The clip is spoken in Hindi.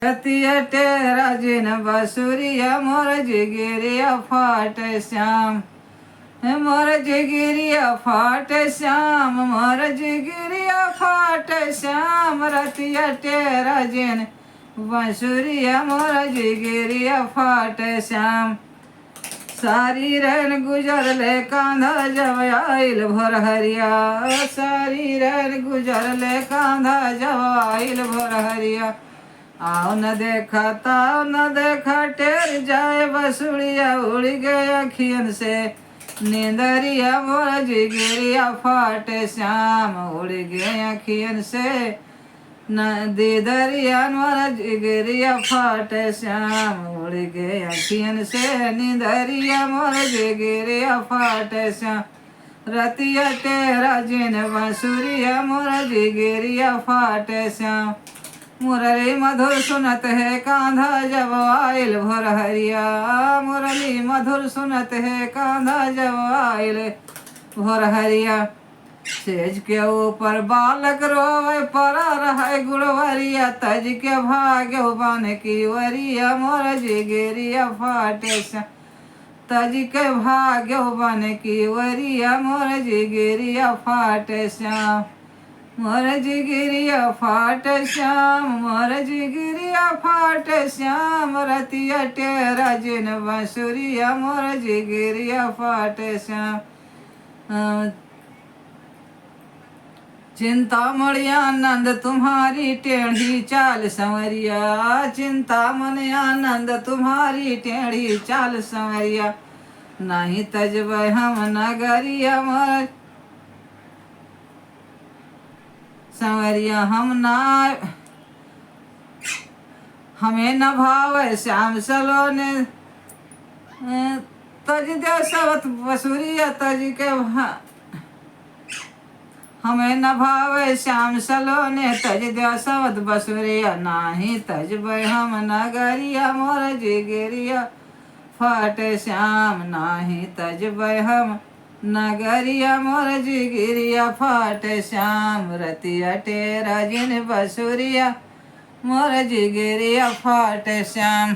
रतिया टेरा जिन बसुरिया मोर जिगिरिया फाट श्याम मोर जिगिरिया फाट श्याम मोर जिगिरिया फाट श्याम रतिया टेरा जिन बसुरिया मोर जिगिरिया फाट श्याम सारी रैन गुजर ले कांधा जब आइल भोर हरिया सारी रैन गुजर ले कांधा जब आइल भोर हरिया आओ न देखा ताओ न देखा टेर जाए बसुड़िया उड़ गए अखियन से नींदरिया मोर जिगिरिया फाटे श्याम उड़ गए अखियन से न दीदरिया मोर जिगिरिया फाटे श्याम उड़ गए अखियन से नींदरिया मोर जिगिरिया फाटे श्याम रतिया टेरा जिन बसुरिया मोर जिगिरिया फाटे श्याम मुरली मधुर सुनत है कांधा जब आइल भोर हरिया मुरली मधुर सुनत है कांधा जब आइल भोर हरिया सेज के ऊपर बालक रोवे परा रहे गुड़वरिया तज के भाग्य बन की वरिया मोर जिगिरिया फाटे तज के भाग्य बन की वरिया मोर जिगिरिया फाटे श्याम मोर जिगिरिया फाट श्याम मोर जिगिरिया फाट श्याम रतिया टेरा जिन बसुरिया मोर जिगिरिया फाट श्याम चिंतामणि आनंद तुम्हारी टेढ़ी चाल संवरिया चिंतामणि आनंद तुम्हारी टेढ़ी चाल संवरिया नहीं तजब हम नगरिया मोर संवरिया हम ना हमें न भाव श्याम सलोने तज दे सवत बसुरिया तज के हमें न भाव श्याम सलोने तज दे सवत बसुरिया नाही तज हम नगरिया मोर जिगिरिया फाट श्याम नाही तज हम नगरिया मोर जिगिरिया फाट श्याम रतिया टेरा जिन बसुरिया मोर जिगिरिया फाट श्याम।